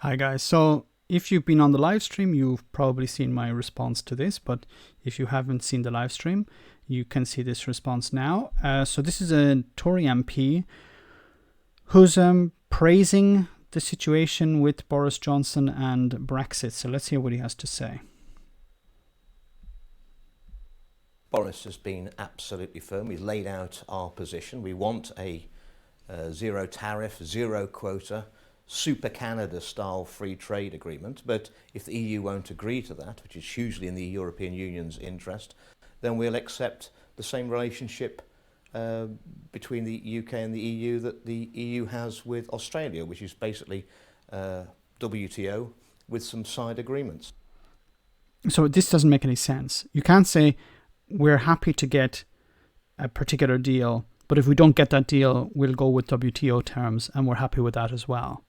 Hi guys. So if you've been on the live stream, you've probably seen my response to this, but if you haven't seen the live stream, you can see this response now. So this is a Tory MP who's praising the situation with Boris Johnson and Brexit. So let's hear what he has to say. Boris has been absolutely firm. We've laid out our position. We want a zero tariff, zero quota, super Canada style free trade agreement, but if the EU won't agree to that, which is hugely in the European Union's interest, then we'll accept the same relationship between the UK and the EU that the EU has with Australia, which is basically WTO with some side agreements. So this doesn't make any sense. You can't say we're happy to get a particular deal, but if we don't get that deal, we'll go with WTO terms and we're happy with that as well.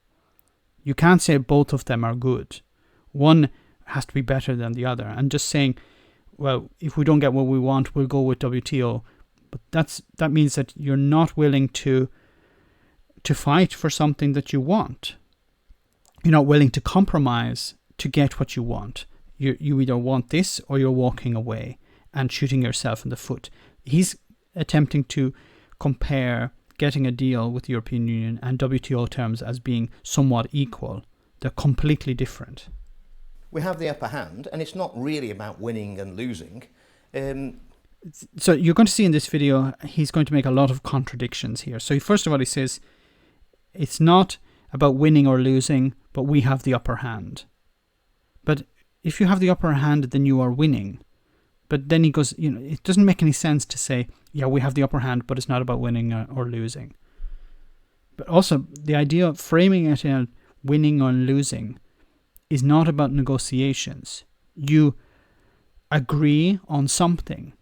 You can't say both of them are good. One has to be better than the other. And just saying, well, if we don't get what we want, we'll go with WTO. But that means that you're not willing to fight for something that you want. You're not willing to compromise to get what you want. You either want this or you're walking away and shooting yourself in the foot. He's attempting to compare getting a deal with the European Union and WTO terms as being somewhat equal. They're completely different. We have the upper hand, and it's not really about winning and losing. So you're going to see in this video, he's going to make a lot of contradictions here. So first of all, he says, it's not about winning or losing, but we have the upper hand. But if you have the upper hand, then you are winning. But then he goes, it doesn't make any sense to say, yeah, we have the upper hand, but it's not about winning or losing. But also, the idea of framing it in winning or losing is not about negotiations. You agree on something,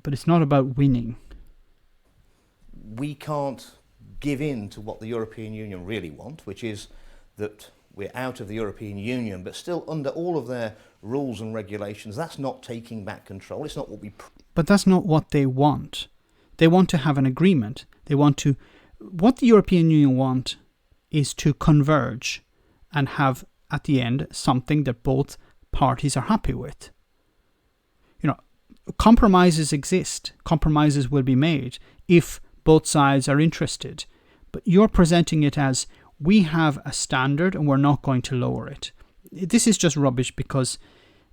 but it's not about winning. We can't give in to what the European Union really want, which is that we're out of the European Union, but still under all of their rules and regulations. That's not taking back control. It's not what we... But that's not what they want. They want to have an agreement. What the European Union want is to converge and have, at the end, something that both parties are happy with. Compromises exist. Compromises will be made if both sides are interested. But you're presenting it as, we have a standard and we're not going to lower it. This is just rubbish because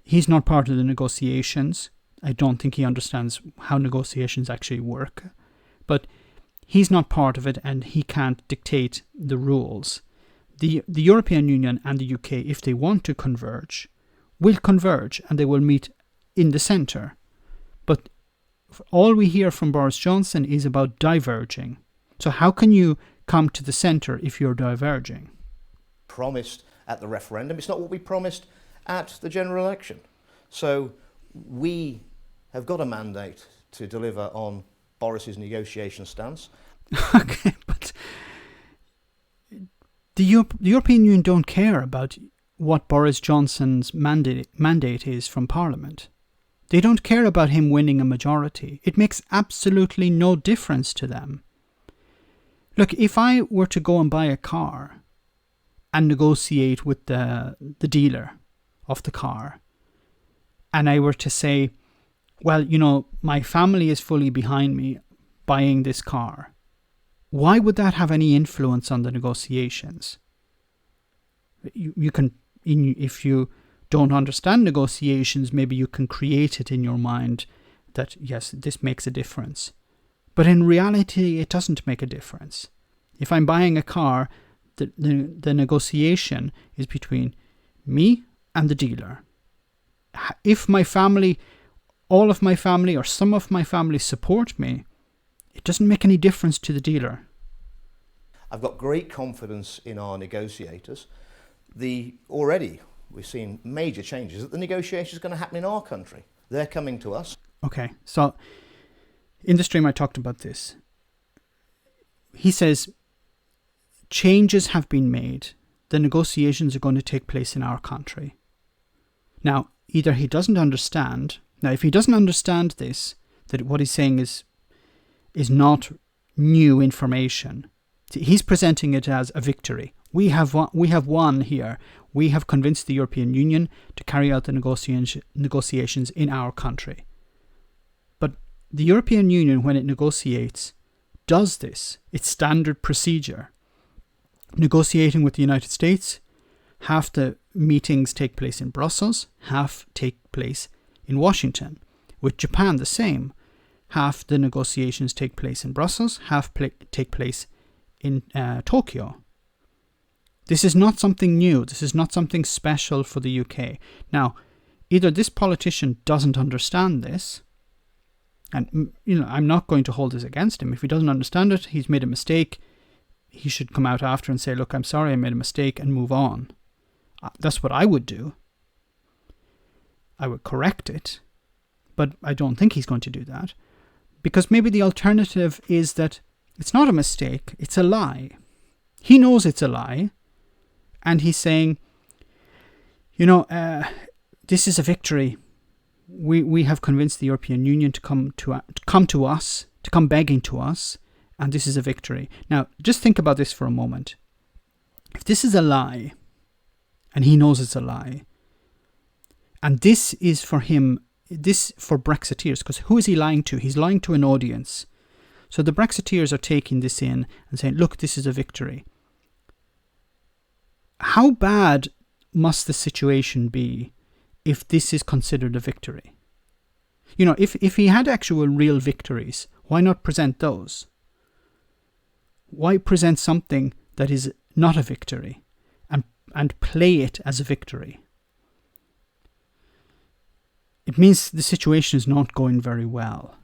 he's not part of the negotiations. I don't think he understands how negotiations actually work. But he's not part of it and he can't dictate the rules. The European Union and the UK, if they want to converge, will converge and they will meet in the centre. But all we hear from Boris Johnson is about diverging. So how can you come to the centre if you're diverging? Promised at the referendum. It's not what we promised at the general election. So we have got a mandate to deliver on Boris's negotiation stance. Okay, but the European Union don't care about what Boris Johnson's mandate is from Parliament. They don't care about him winning a majority. It makes absolutely no difference to them. Look, if I were to go and buy a car and negotiate with the dealer of the car, and I were to say, well, my family is fully behind me buying this car, why would that have any influence on the negotiations? You can, if you don't understand negotiations, maybe you can create it in your mind that, yes, this makes a difference. But in reality, it doesn't make a difference. If I'm buying a car, the negotiation is between me and the dealer. If my family, all of my family or some of my family support me, it doesn't make any difference to the dealer. I've got great confidence in our negotiators. Already we've seen major changes that the negotiation is going to happen in our country. They're coming to us. Okay, so in the stream I talked about this. He says, changes have been made. The negotiations are going to take place in our country. Now, either he doesn't understand. Now, if he doesn't understand this, that what he's saying is not new information. He's presenting it as a victory. We have won here. We have convinced the European Union to carry out the negotiations in our country. But the European Union, when it negotiates, does this. It's standard procedure. Negotiating with the United States, half the meetings take place in Brussels, half take place in Washington. With Japan, the same. Half the negotiations take place in Brussels, half take place in Tokyo. This is not something new. This is not something special for the UK. Now, either this politician doesn't understand this, and I'm not going to hold this against him. If he doesn't understand it, he's made a mistake. He should come out after and say, look, I'm sorry I made a mistake, and move on. That's what I would do. I would correct it, but I don't think he's going to do that. Because maybe the alternative is that it's not a mistake, it's a lie. He knows it's a lie, and he's saying, this is a victory. We have convinced the European Union to come to us, to come begging to us, and this is a victory. Now, just think about this for a moment. If this is a lie, and he knows it's a lie, and this is for him, this for Brexiteers, because who is he lying to? He's lying to an audience. So the Brexiteers are taking this in and saying, look, this is a victory. How bad must the situation be if this is considered a victory? If he had actual real victories, why not present those? Why present something that is not a victory and play it as a victory? It means the situation is not going very well.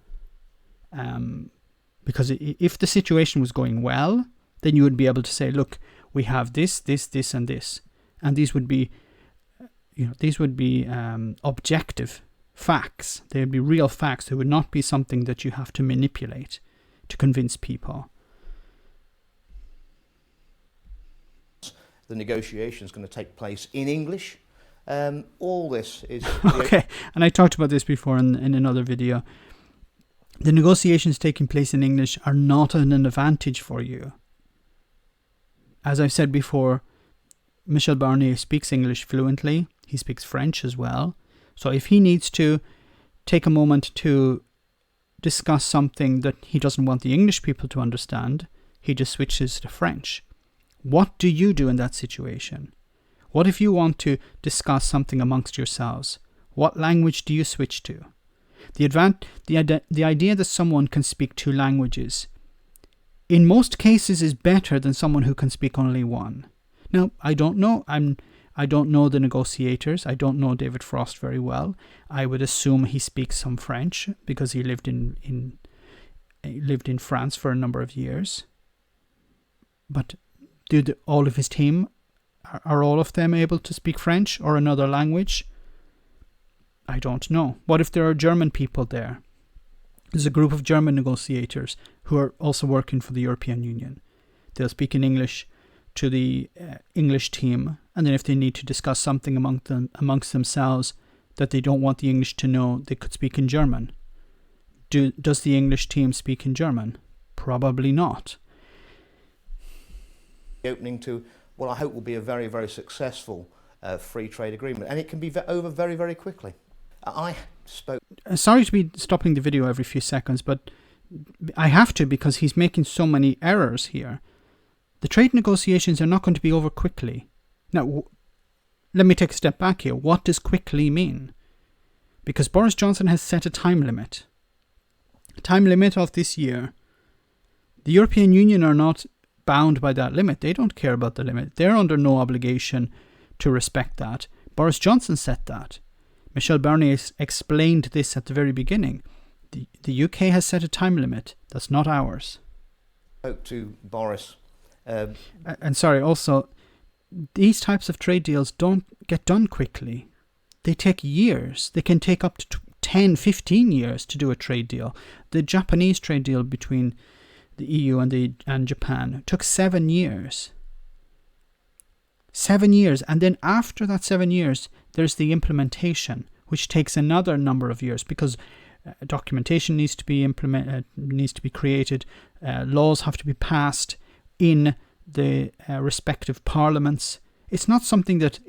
Because if the situation was going well, then you would be able to say, look, we have this, and this. And these would be, objective facts. They would be real facts. They would not be something that you have to manipulate to convince people. The negotiation is going to take place in English. All this is... Okay, and I talked about this before in another video. The negotiations taking place in English are not an advantage for you. As I've said before, Michel Barnier speaks English fluently. He speaks French as well. So if he needs to take a moment to discuss something that he doesn't want the English people to understand, he just switches to French. What do you do in that situation? What if you want to discuss something amongst yourselves? What language do you switch to? The idea that someone can speak two languages, in most cases, is better than someone who can speak only one. Now, I don't know. I don't know the negotiators. I don't know David Frost very well. I would assume he speaks some French because he lived in France for a number of years. But all of his team, are all of them able to speak French or another language? I don't know. What if there are German people there? There's a group of German negotiators who are also working for the European Union. They'll speak in English to the English team, and then if they need to discuss something amongst themselves that they don't want the English to know, they could speak in German. Does the English team speak in German? Probably not. The opening to what I hope will be a very, very successful free trade agreement, and it can be over very, very quickly. I spoke... Sorry to be stopping the video every few seconds, but I have to because he's making so many errors here. The trade negotiations are not going to be over quickly. Now, let me take a step back here. What does quickly mean? Because Boris Johnson has set a time limit. A time limit of this year. The European Union are not bound by that limit. They don't care about the limit. They're under no obligation to respect that. Boris Johnson set that. Michel Barnier explained this at the very beginning. The UK has set a time limit. That's not ours. Spoke to Boris. And sorry, also, these types of trade deals don't get done quickly. They take years. They can take up to 10, 15 years to do a trade deal. The Japanese trade deal between the EU and Japan took 7 years. 7 years. And then after that 7 years, there's the implementation, which takes another number of years because documentation needs to be created, laws have to be passed in the respective parliaments. It's not something that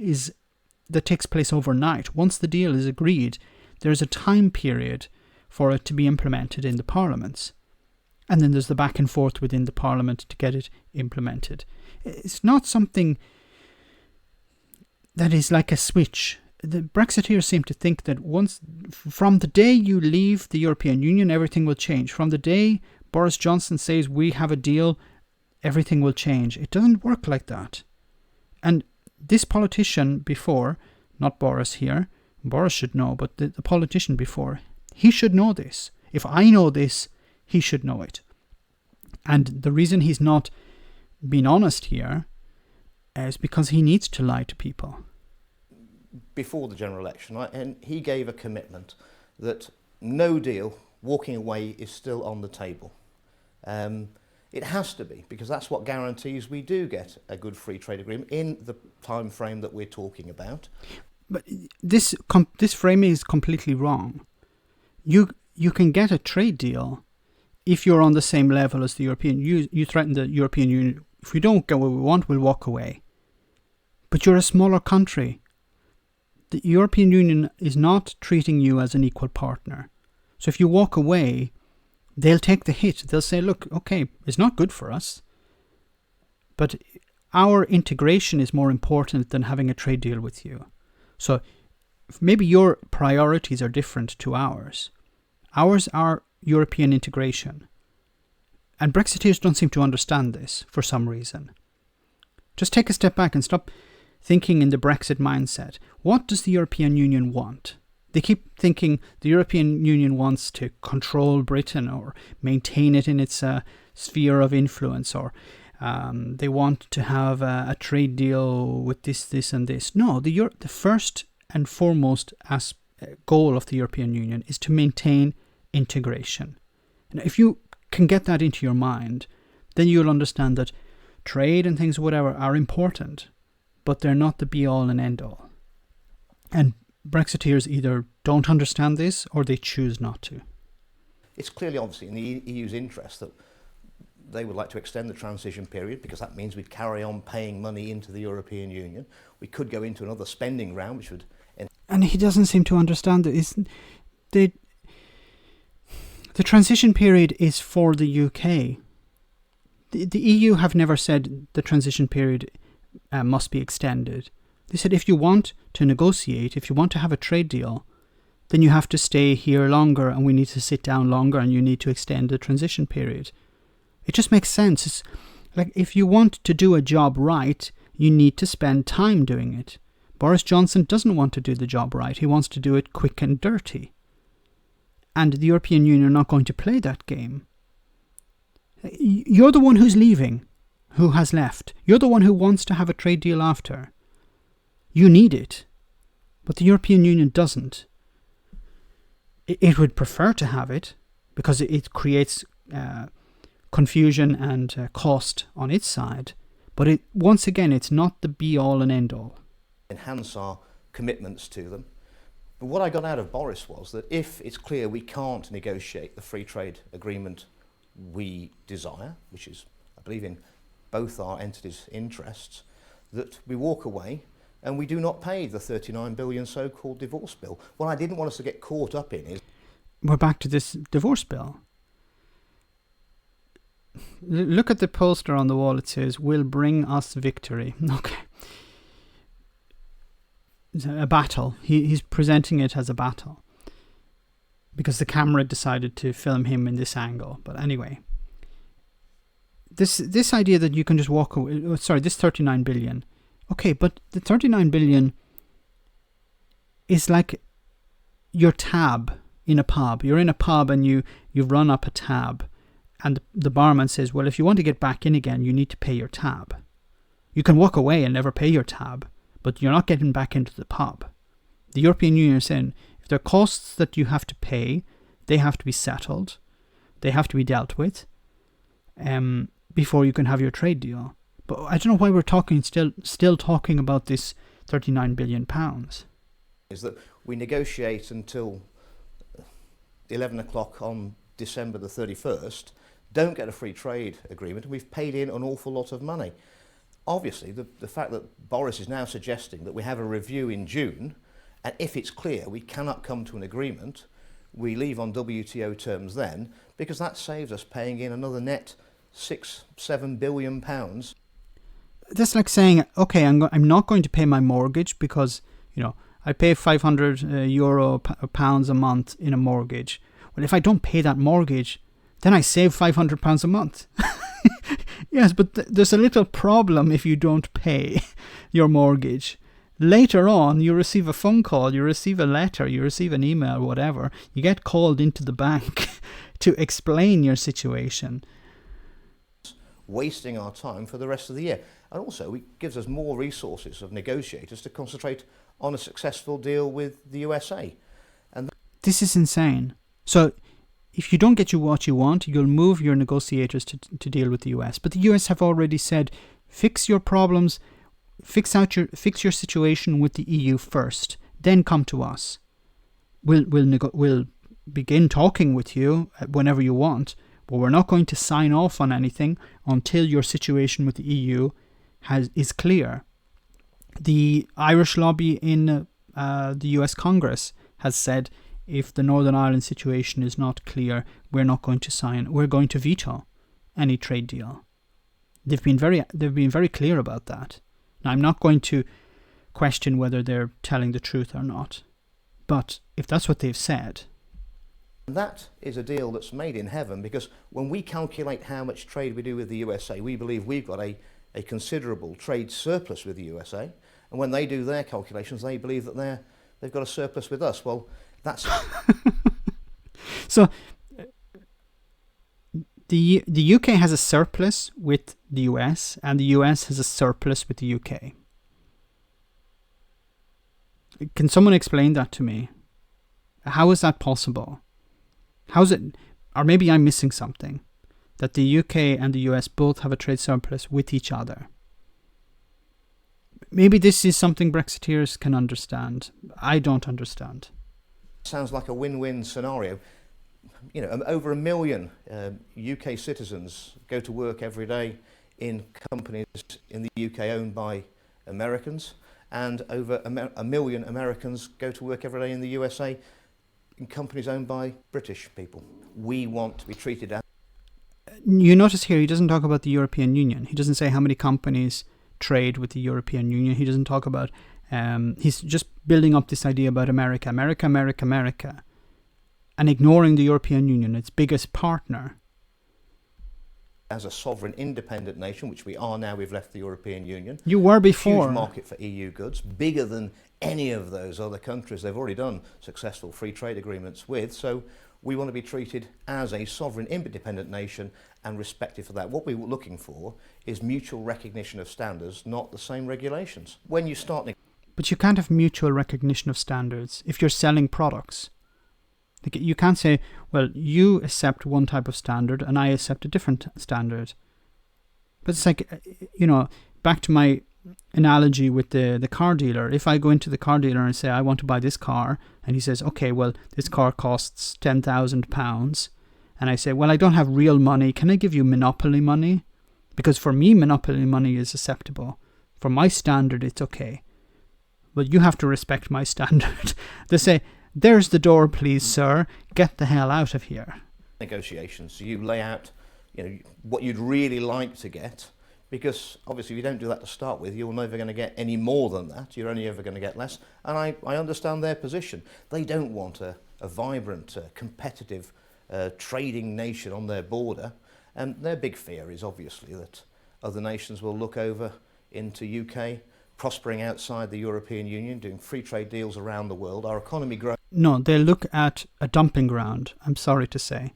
takes place overnight. Once the deal is agreed, there's a time period for it to be implemented in the parliaments. And then there's the back and forth within the parliament to get it implemented. It's not something that is like a switch. The Brexiteers seem to think that from the day you leave the European Union, everything will change. From the day Boris Johnson says we have a deal, everything will change. It doesn't work like that. And this politician before, not Boris here, Boris should know, but the politician before, he should know this. If I know this, he should know it. And the reason he's not being honest here is because he needs to lie to people. Before the general election, and he gave a commitment that no deal, walking away, is still on the table. It has to be, because that's what guarantees we do get a good free trade agreement in the time frame that we're talking about. But this framing is completely wrong. You can get a trade deal if you're on the same level as the European Union. You threaten the European Union, if we don't get what we want, we'll walk away. But you're a smaller country. The European Union is not treating you as an equal partner. So if you walk away, they'll take the hit. They'll say, look, okay, it's not good for us, but our integration is more important than having a trade deal with you. So maybe your priorities are different to ours. Ours are European integration. And Brexiteers don't seem to understand this for some reason. Just take a step back and stop thinking in the Brexit mindset. What does the European Union want? They keep thinking the European Union wants to control Britain or maintain it in its sphere of influence, or they want to have a trade deal with this and this. No, the first and foremost goal of the European Union is to maintain integration. And if you can get that into your mind, then you'll understand that trade and things, whatever, are important, but they're not the be-all and end-all. And Brexiteers either don't understand this or they choose not to. It's clearly, obviously, in the EU's interest that they would like to extend the transition period, because that means we'd carry on paying money into the European Union. We could go into another spending round, which would... And he doesn't seem to understand that. The transition period is for the UK. The EU have never said the transition period must be extended. They said if you want to negotiate, if you want to have a trade deal, then you have to stay here longer and we need to sit down longer and you need to extend the transition period. It just makes sense. It's like if you want to do a job right, you need to spend time doing it. Boris Johnson doesn't want to do the job right. He wants to do it quick and dirty. And the European Union are not going to play that game. You're the one who's leaving, who has left. You're the one who wants to have a trade deal after. You need it, but the European Union doesn't. It would prefer to have it because it creates confusion and cost on its side. But once again, it's not the be-all and end-all. Enhance our commitments to them. But what I got out of Boris was that if it's clear we can't negotiate the free trade agreement we desire, which is, I believe, in both our entities' interests, that we walk away and we do not pay the 39 billion so-called divorce bill. What I didn't want us to get caught up in is... We're back to this divorce bill. Look at the poster on the wall. It says, "Will bring us victory." Okay. It's a battle. He's presenting it as a battle because the camera decided to film him in this angle. But anyway, this idea that you can just walk away... this 39 billion... Okay, but the 39 billion is like your tab in a pub. You're in a pub and you run up a tab and the barman says, well, if you want to get back in again, you need to pay your tab. You can walk away and never pay your tab, but you're not getting back into the pub. The European Union is saying if there are costs that you have to pay, they have to be settled. They have to be dealt with before you can have your trade deal. But I don't know why we're still talking about this 39 billion pounds. Is that we negotiate until 11 o'clock on December the 31st, don't get a free trade agreement, and we've paid in an awful lot of money. Obviously, the fact that Boris is now suggesting that we have a review in June, and if it's clear we cannot come to an agreement, we leave on WTO terms then, because that saves us paying in another net £6-7 billion. That's like saying, okay, I'm not going to pay my mortgage because, I pay €500 pounds a month in a mortgage. Well, if I don't pay that mortgage, then I save £500 a month. Yes, but there's a little problem if you don't pay your mortgage. Later on, you receive a phone call, you receive a letter, you receive an email, whatever. You get called into the bank to explain your situation. Wasting our time for the rest of the year. And also, it gives us more resources of negotiators to concentrate on a successful deal with the USA. And this is insane. So, if you don't get what you want, you'll move your negotiators to deal with the US. But the US have already said, fix your problems, fix your situation with the EU first, then come to us. We'll begin talking with you whenever you want, but we're not going to sign off on anything until your situation with the EU is clear. The Irish lobby in the US Congress has said, if the Northern Ireland situation is not clear, we're not going to sign. We're going to veto any trade deal. They've been very clear about that. Now, I'm not going to question whether they're telling the truth or not, but if that's what they've said. That is a deal that's made in heaven, because when we calculate how much trade we do with the USA, we believe we've got a considerable trade surplus with the USA, and when they do their calculations, they believe that they've got a surplus with us. Well, that's so the UK has a surplus with the US, and the US has a surplus with the UK. Can someone explain that to me? How is that possible? How is it, or maybe I'm missing something, that the UK and the US both have a trade surplus with each other? Maybe this is something Brexiteers can understand. I don't understand. Sounds like a win-win scenario. Over 1 million UK citizens go to work every day in companies in the UK owned by Americans, and over 1 million Americans go to work every day in the USA in companies owned by British people. We want to be treated as... You notice here he doesn't talk about the European Union. He doesn't say how many companies trade with the European Union. He doesn't talk about... he's just building up this idea about America, and ignoring the European Union, its biggest partner. As a sovereign, independent nation, which we are now, we've left the European Union. You were before. Huge market for EU goods, bigger than any of those other countries they've already done successful free trade agreements with. So we want to be treated as a sovereign, independent nation and respected for that. What we're looking for is mutual recognition of standards, not the same regulations. When you start... But you can't have mutual recognition of standards if you're selling products. Like, you can't say, well, you accept one type of standard and I accept a different standard. But it's like, back to my analogy with the car dealer. If I go into the car dealer and say, I want to buy this car, and he says, okay, well, this car costs £10,000. And I say, well, I don't have real money. Can I give you monopoly money? Because for me, monopoly money is acceptable. For my standard, it's okay. But you have to respect my standard. They say, there's the door, please, sir. Get the hell out of here. Negotiations. So you lay out, what you'd really like to get, because obviously if you don't do that to start with, you're never going to get any more than that. You're only ever going to get less. And I understand their position. They don't want a vibrant, competitive trading nation on their border. And their big fear is obviously that other nations will look over into UK, prospering outside the European Union, doing free trade deals around the world, our economy growing. No, they look at a dumping ground, I'm sorry to say.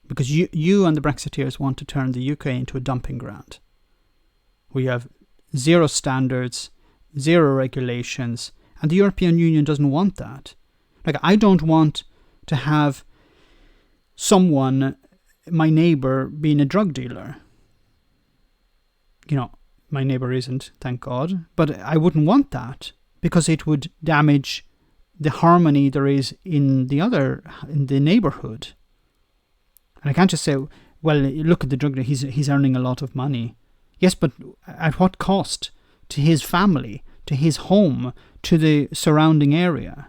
Because you and the Brexiteers want to turn the UK into a dumping ground. We have zero standards, zero regulations, and the European Union doesn't want that. Like, I don't want to have someone, my neighbour, being a drug dealer. My neighbour isn't, thank God. But I wouldn't want that, because it would damage the harmony there is in the neighbourhood. And I can't just say, well, look at the drug dealer. He's earning a lot of money. Yes, but at what cost to his family, to his home, to the surrounding area?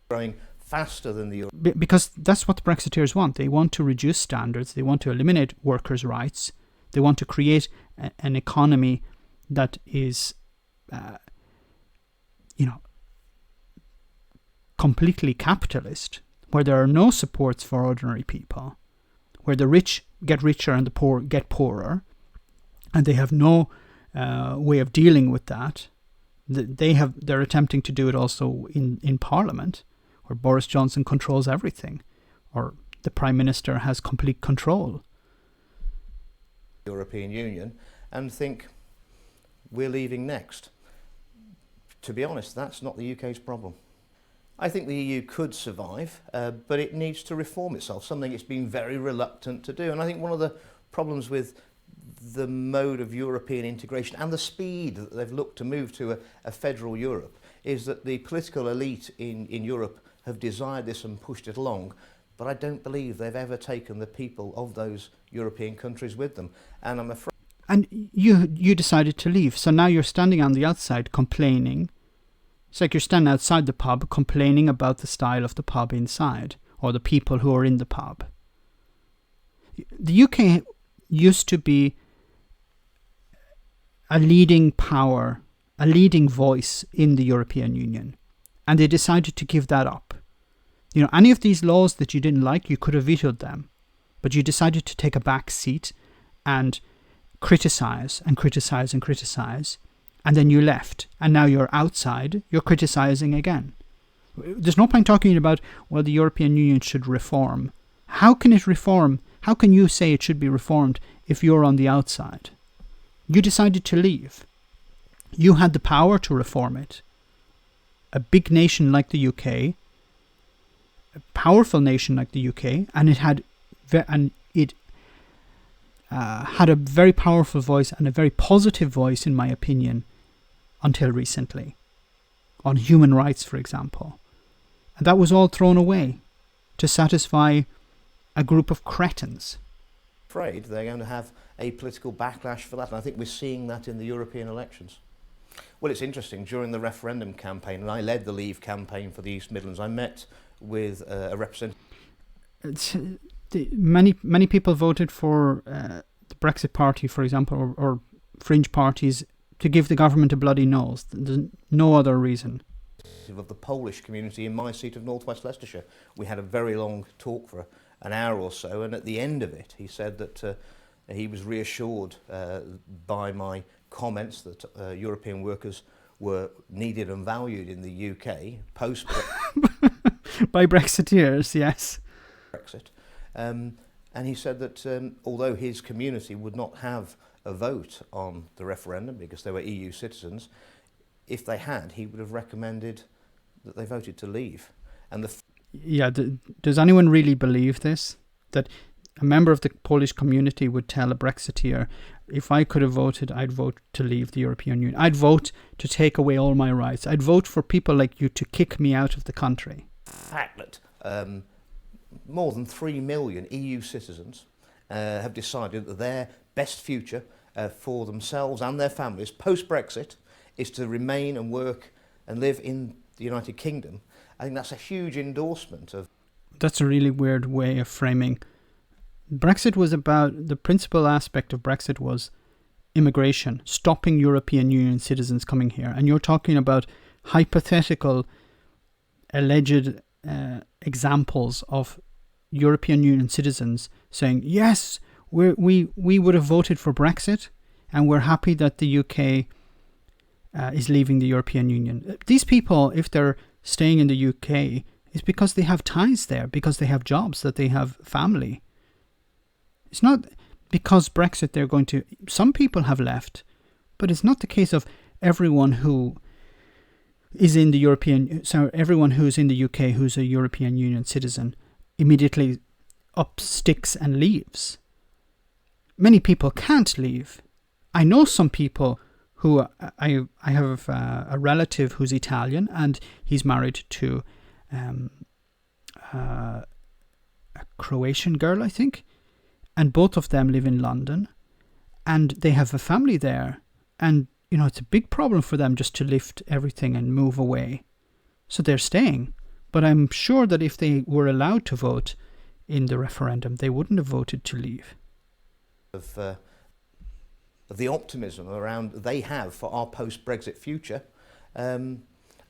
Growing faster than the Because that's what the Brexiteers want. They want to reduce standards. They want to eliminate workers' rights. They want to create an economy that is, completely capitalist, where there are no supports for ordinary people, where the rich get richer and the poor get poorer, and they have no way of dealing with that. They're attempting to do it also in Parliament, where Boris Johnson controls everything, or the Prime Minister has complete control. European Union, and think we're leaving next. To be honest, that's not the UK's problem. I think the EU could survive, but it needs to reform itself, something it's been very reluctant to do. And I think one of the problems with the mode of European integration and the speed that they've looked to move to a federal Europe is that the political elite in Europe have desired this and pushed it along, but I don't believe they've ever taken the people of those European countries with them. And I'm afraid... And you decided to leave, so now you're standing on the outside complaining. It's like you're standing outside the pub complaining about the style of the pub inside, or the people who are in the pub. The UK used to be a leading power, a leading voice in the European Union, and they decided to give that up. Any of these laws that you didn't like, you could have vetoed them, but you decided to take a back seat and criticize and criticize and criticize, and then you left, and now you're outside, you're criticizing again. There's no point talking about, well, the European Union should reform. How can it reform? How can you say it should be reformed if you're on the outside? You decided to leave. You had the power to reform it. A big nation like the UK, a powerful nation like the UK, and it had a very powerful voice and a very positive voice, in my opinion, until recently, on human rights, for example. And that was all thrown away to satisfy a group of cretins. Afraid they're going to have a political backlash for that, and I think we're seeing that in the European elections. Well, it's interesting, during the referendum campaign, and I led the Leave campaign for the East Midlands, I met with a representative. Many people voted for the Brexit Party, for example, or fringe parties, to give the government a bloody nose. There's no other reason. Of the Polish community in my seat of North West Leicestershire. We had a very long talk for an hour or so, and at the end of it he said that he was reassured by my comments that European workers were needed and valued in the UK post by Brexiteers, yes. Brexit. And he said that although his community would not have a vote on the referendum because they were EU citizens, if they had, he would have recommended that they voted to leave. And does anyone really believe this? That a member of the Polish community would tell a Brexiteer, if I could have voted, I'd vote to leave the European Union. I'd vote to take away all my rights. I'd vote for people like you to kick me out of the country. The fact that more than 3 million EU citizens have decided that their best future for themselves and their families post-Brexit is to remain and work and live in the United Kingdom. I think that's a huge endorsement of... That's a really weird way of framing. Brexit was about... The principal aspect of Brexit was immigration, stopping European Union citizens coming here. And you're talking about hypothetical, alleged examples of European Union citizens saying, yes, we would have voted for Brexit, and we're happy that the UK is leaving the European Union. These people, if they're staying in the UK, is because they have ties there, because they have jobs, that they have family. It's not because Brexit they're going to... Some people have left, but it's not the case of everyone who is in the European... So everyone who's in the UK who's a European Union citizen immediately up sticks and leaves. Many people can't leave. I know some people who... I have a relative who's Italian, and he's married to a Croatian girl, I think. and both of them live in London, and they have a family there, and it's a big problem for them just to lift everything and move away. So they're staying. But I'm sure that if they were allowed to vote in the referendum, they wouldn't have voted to leave. Of the optimism around they have for our post-Brexit future, and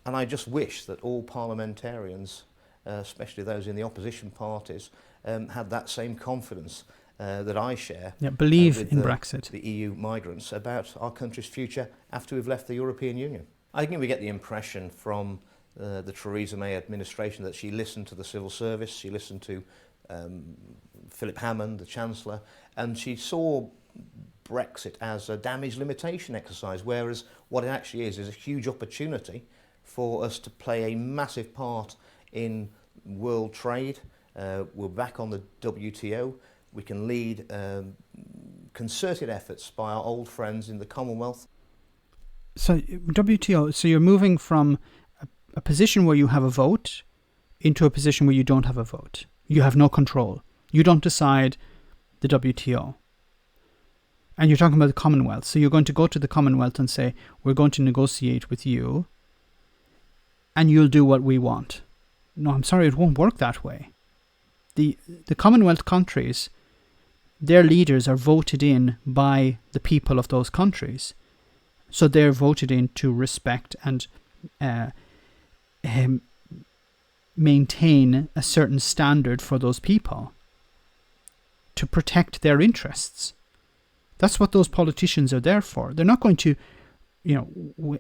I just wish that all parliamentarians, especially those in the opposition parties, had that same confidence that I share. Yeah, believe with in Brexit. The EU migrants about our country's future after we've left the European Union. I think we get the impression from the Theresa May administration that she listened to the civil service, she listened to Philip Hammond, the Chancellor, and she saw Brexit as a damage limitation exercise, whereas what it actually is a huge opportunity for us to play a massive part in world trade. We're back on the WTO. We can lead concerted efforts by our old friends in the Commonwealth. So WTO, so you're moving from a position where you have a vote into a position where you don't have a vote. You have no control. You don't decide the WTO. And you're talking about the Commonwealth. So you're going to go to the Commonwealth and say, we're going to negotiate with you and you'll do what we want. No, I'm sorry, it won't work that way. The Commonwealth countries, their leaders are voted in by the people of those countries. So they're voted in to respect and maintain a certain standard for those people, to protect their interests. That's what those politicians are there for. They're not going to,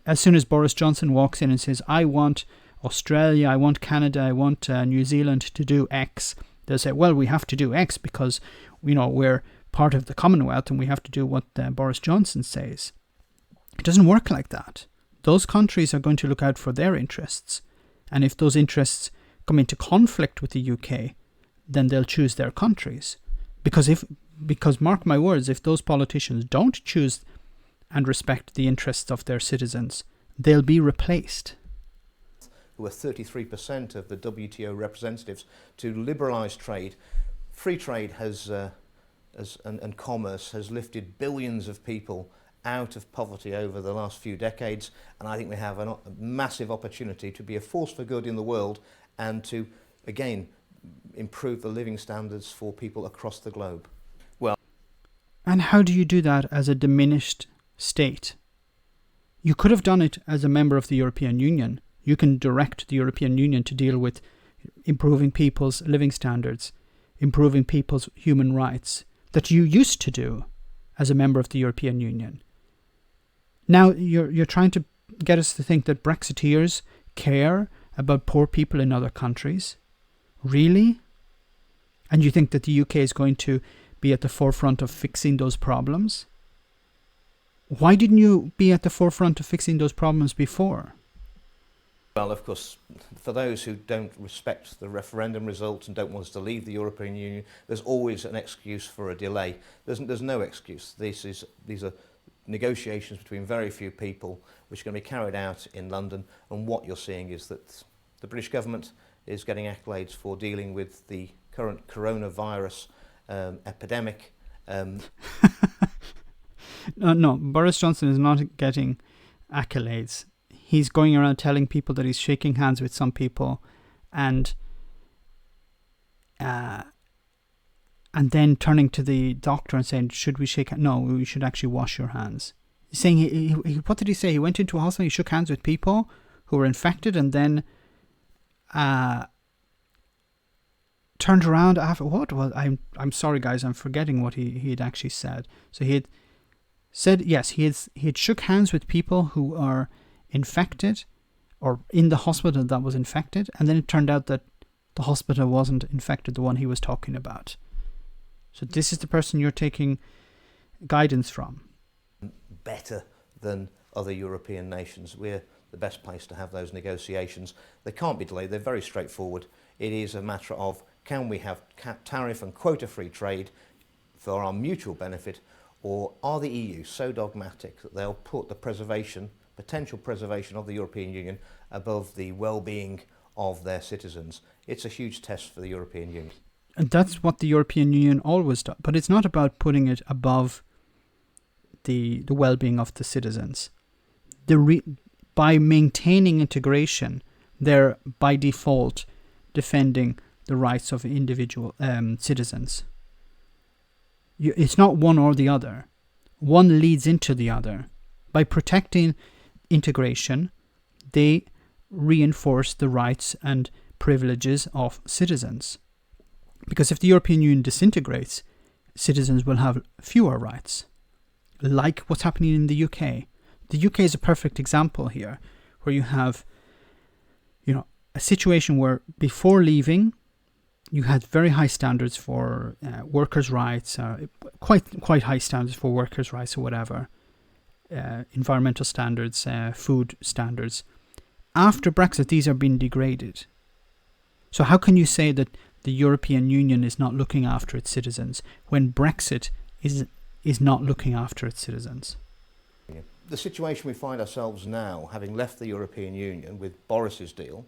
as soon as Boris Johnson walks in and says, I want Australia, I want Canada, I want New Zealand to do X, they'll say, well, we have to do X because, we're part of the Commonwealth and we have to do what Boris Johnson says. It doesn't work like that. Those countries are going to look out for their interests. And if those interests come into conflict with the UK, then they'll choose their countries. Because mark my words, if those politicians don't choose and respect the interests of their citizens, they'll be replaced. Who are 33% of the WTO representatives to liberalise trade. Free trade and commerce has lifted billions of people out of poverty over the last few decades, and I think we have a massive opportunity to be a force for good in the world and to, again, improve the living standards for people across the globe. Well, and how do you do that as a diminished state? You could have done it as a member of the European Union. You can direct the European Union to deal with improving people's living standards, improving people's human rights, that you used to do as a member of the European Union. Now you're trying to get us to think that Brexiteers care about poor people in other countries. Really? And you think that the UK is going to be at the forefront of fixing those problems? Why didn't you be at the forefront of fixing those problems before? Well, of course, for those who don't respect the referendum result and don't want us to leave the European Union, there's always an excuse for a delay. There's no excuse. These are negotiations between very few people which are going to be carried out in London, and what you're seeing is that the British government is getting accolades for dealing with the current coronavirus epidemic. No, Boris Johnson is not getting accolades. He's going around telling people that he's shaking hands with some people and then turning to the doctor and saying, should we shake hands? No, we should actually wash your hands. He's saying, he what did he say? He went into a hospital, he shook hands with people who were infected and then turned around after, what? Well, I'm sorry guys, I'm forgetting what he had actually said. So he had said, yes, he had shook hands with people who are infected or in the hospital that was infected, and then it turned out that the hospital wasn't infected, the one he was talking about. So this is the person you're taking guidance from. Better than other European nations. We're the best place to have those negotiations. They can't be delayed. They're very straightforward. It is a matter of, can we have tariff and quota-free trade for our mutual benefit, or are the EU so dogmatic that they'll put the potential preservation of the European Union above the well-being of their citizens? It's a huge test for the European Union. And that's what the European Union always does. But it's not about putting it above the well-being of the citizens. By maintaining integration, they're by default defending the rights of individual citizens. It's not one or the other. One leads into the other. By protecting integration, they reinforce the rights and privileges of citizens. Because if the European Union disintegrates, citizens will have fewer rights, like what's happening in the UK. The UK is a perfect example here, where you have, a situation where before leaving, you had very high standards for workers' rights, quite high standards for workers' rights or whatever, environmental standards, food standards. After Brexit, these are being degraded. So how can you say that the European Union is not looking after its citizens when Brexit is not looking after its citizens? The situation we find ourselves now, having left the European Union with Boris's deal,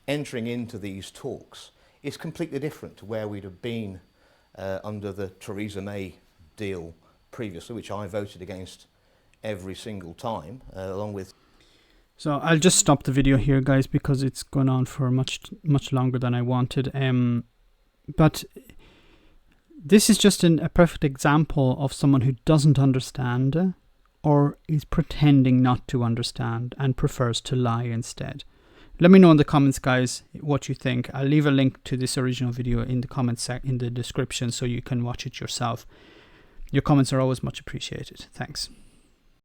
entering into these talks, is completely different to where we'd have been under the Theresa May deal previously, which I voted against every single time, along with... So I'll just stop the video here, guys, because it's gone on for much longer than I wanted. But this is just a perfect example of someone who doesn't understand or is pretending not to understand and prefers to lie instead. Let me know in the comments, guys, what you think. I'll leave a link to this original video in the comments in the description so you can watch it yourself. Your comments are always much appreciated. Thanks.